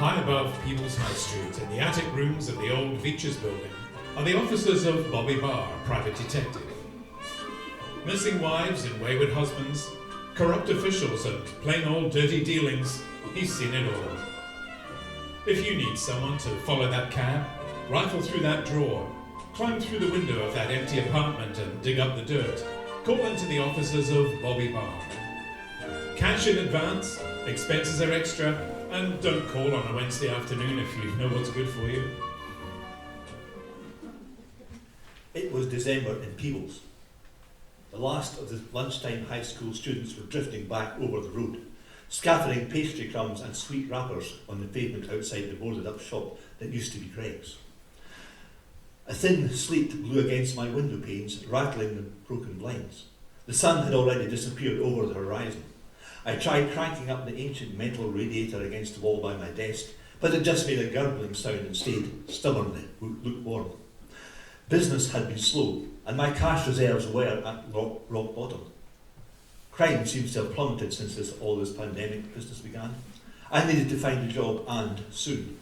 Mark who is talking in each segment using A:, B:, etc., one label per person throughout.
A: High above People's High Street, in the attic rooms of the old Veitch's building, are the offices of Bobby Barr, private detective. Missing wives and wayward husbands, corrupt officials and plain old dirty dealings, he's seen it all. If you need someone to follow that cab, rifle through that drawer, climb through the window of that empty apartment and dig up the dirt, call into the offices of Bobby Barr. Cash in advance, expenses are extra, and don't call on a Wednesday afternoon if you know what's good for you.
B: It was December in Peebles. The last of the lunchtime high school students were drifting back over the road, scattering pastry crumbs and sweet wrappers on the pavement outside the boarded-up shop that used to be Greg's. A thin sleet blew against my window panes, rattling the broken blinds. The sun had already disappeared over the horizon. I tried cranking up the ancient metal radiator against the wall by my desk, but it just made a gurgling sound and stayed stubbornly lukewarm. Business had been slow, and my cash reserves were at rock bottom. Crime seems to have plummeted since all this pandemic business began. I needed to find a job, and soon.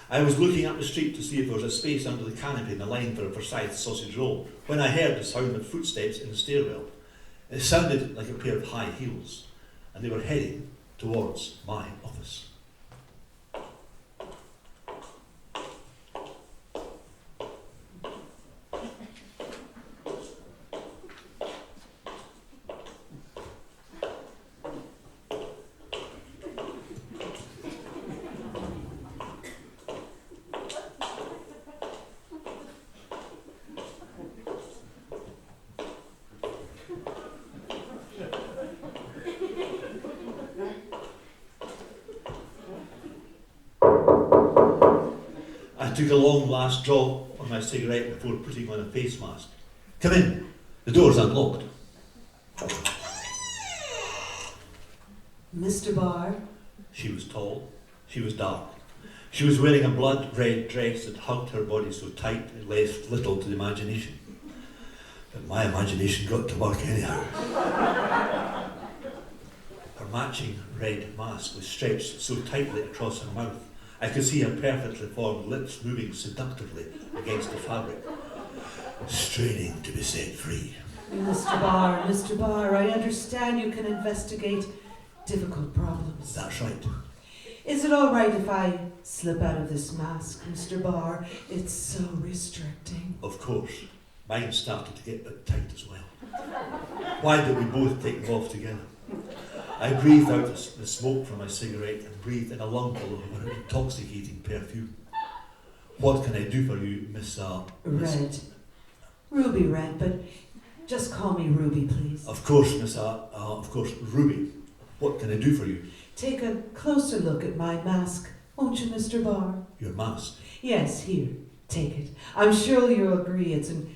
B: I was looking up the street to see if there was a space under the canopy in the line for a Forsyth sausage roll, when I heard the sound of footsteps in the stairwell. It sounded like a pair of high heels, and they were heading towards my office. I took a long last draw on my cigarette before putting on a face mask. Come in. The door's unlocked.
C: Mr. Barr?
B: She was tall. She was dark. She was wearing a blood-red dress that hugged her body so tight it left little to the imagination. But my imagination got to work anyhow. Her matching red mask was stretched so tightly across her mouth I could see her perfectly formed lips moving seductively against the fabric, straining to be set free.
C: Mr. Barr, I understand you can investigate difficult problems.
B: That's right.
C: Is it all right if I slip out of this mask, Mr. Barr? It's so restricting.
B: Of course. Mine started to get a bit tight as well. Why don't we both take them off together? I breathed out the smoke from my cigarette and breathed in a lungful of her intoxicating perfume. What can I do for you, Miss
C: Red. Ruby Red, but just call me Ruby, please.
B: Of course, of course, Ruby. What can I do for you?
C: Take a closer look at my mask, won't you, Mr. Barr?
B: Your mask?
C: Yes, here, take it. I'm sure you'll agree it's an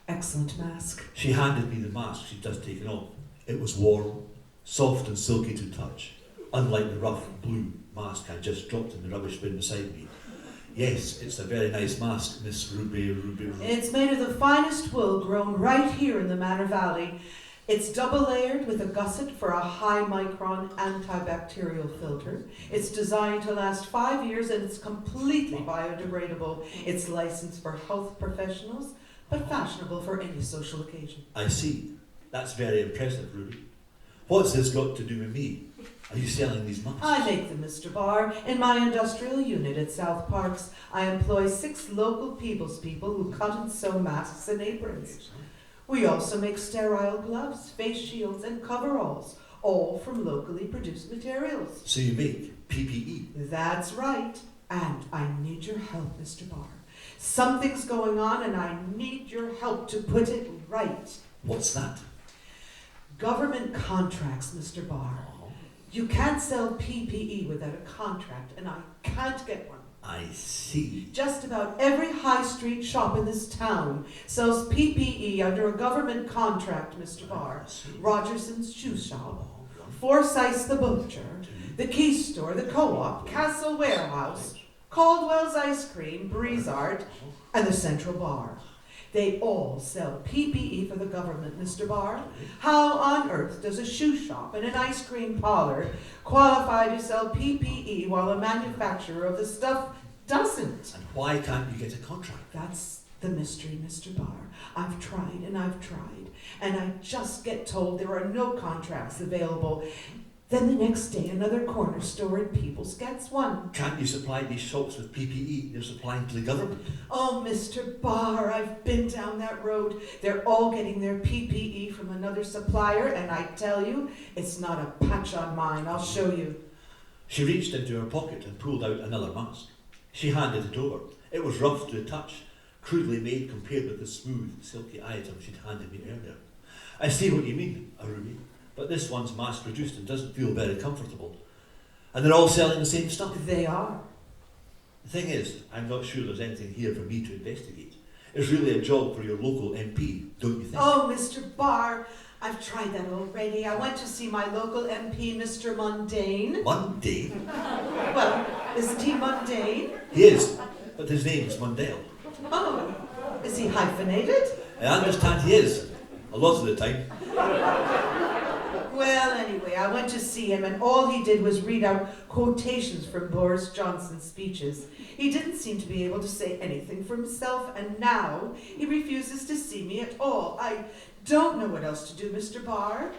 C: excellent mask.
B: She handed me the mask she'd just taken off. It was warm, soft and silky to touch, unlike the rough blue mask I just dropped in the rubbish bin beside me. Yes, it's a very nice mask, Miss Ruby.
C: It's made of the finest wool grown right here in the Manor Valley. It's double layered with a gusset for a high micron antibacterial filter. It's designed to last 5 years and it's completely biodegradable. It's licensed for health professionals, but fashionable for any social occasion.
B: I see. That's very impressive, Ruby. What's this got to do with me? Are you selling these masks?
C: I make them, Mr. Barr. In my industrial unit at South Parks, I employ 6 local Peebles people who cut and sew masks and aprons. We also make sterile gloves, face shields, and coveralls, all from locally produced materials.
B: So you make PPE?
C: That's right. And I need your help, Mr. Barr. Something's going on and I need your help to put it right.
B: What's that?
C: Government contracts, Mr. Barr. You can't sell PPE without a contract, and I can't get one.
B: I see.
C: Just about every high street shop in this town sells PPE under a government contract, Mr. Barr. Rogerson's Shoe Shop, Forsyth's the Butcher, the Key Store, the Co-op, Castle Warehouse, Caldwell's Ice Cream, Breeze Art, and the Central Bar. They all sell PPE for the government, Mr. Barr. How on earth does a shoe shop and an ice cream parlor qualify to sell PPE while the manufacturer of the stuff doesn't?
B: And why can't you get a contract?
C: That's the mystery, Mr. Barr. I've tried and I've tried, and I just get told there are no contracts available. Then the next day, another corner store at People's gets one.
B: Can't you supply these shops with PPE they're supplying to the government?
C: Oh, Mr. Barr, I've been down that road. They're all getting their PPE from another supplier, and I tell you, it's not a patch on mine. I'll show you.
B: She reached into her pocket and pulled out another mask. She handed it over. It was rough to the touch, crudely made compared with the smooth, silky item she'd handed me earlier. I see what you mean, Ruby, but this one's mass-produced and doesn't feel very comfortable. And they're all selling the same stuff.
C: They are.
B: The thing is, I'm not sure there's anything here for me to investigate. It's really a job for your local MP, don't you think?
C: Oh, Mr. Barr, I've tried that already. I went to see my local MP, Mr. Mundane.
B: Mundane?
C: Well, isn't he mundane?
B: He is, but his name's Mundell.
C: Oh, is he hyphenated?
B: I understand he is, a lot of the time.
C: Well, anyway, I went to see him, and all he did was read out quotations from Boris Johnson's speeches. He didn't seem to be able to say anything for himself, and now he refuses to see me at all. I don't know what else to do, Mr. Barr,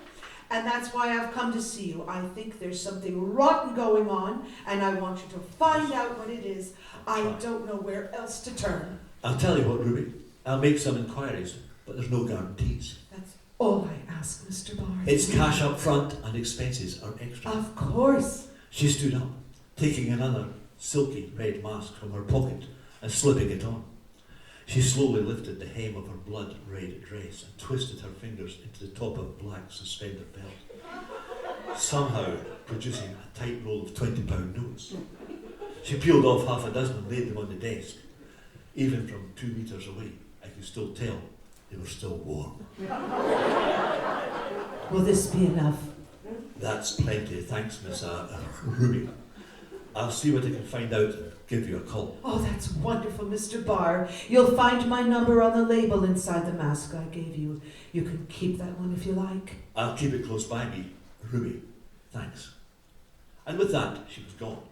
C: and that's why I've come to see you. I think there's something rotten going on, and I want you to find out what it is. I don't know where else to turn.
B: I'll tell you what, Ruby. I'll make some inquiries, but there's no guarantees.
C: That's all I ask, Mr. Barr.
B: It's cash up front and expenses are extra.
C: Of course.
B: She stood up, taking another silky red mask from her pocket and slipping it on. She slowly lifted the hem of her blood-red dress and twisted her fingers into the top of a black suspender belt, somehow producing a tight roll of £20 notes. She peeled off half a dozen and laid them on the desk. Even from 2 meters away, I could still tell they were still warm.
C: Will this be enough?
B: That's plenty, thanks, Miss Ruby. I'll see what I can find out and give you a call.
C: Oh, that's wonderful, Mr. Barr. You'll find my number on the label inside the mask I gave you. You can keep that one if you like.
B: I'll keep it close by me, Ruby. Thanks. And with that, she was gone.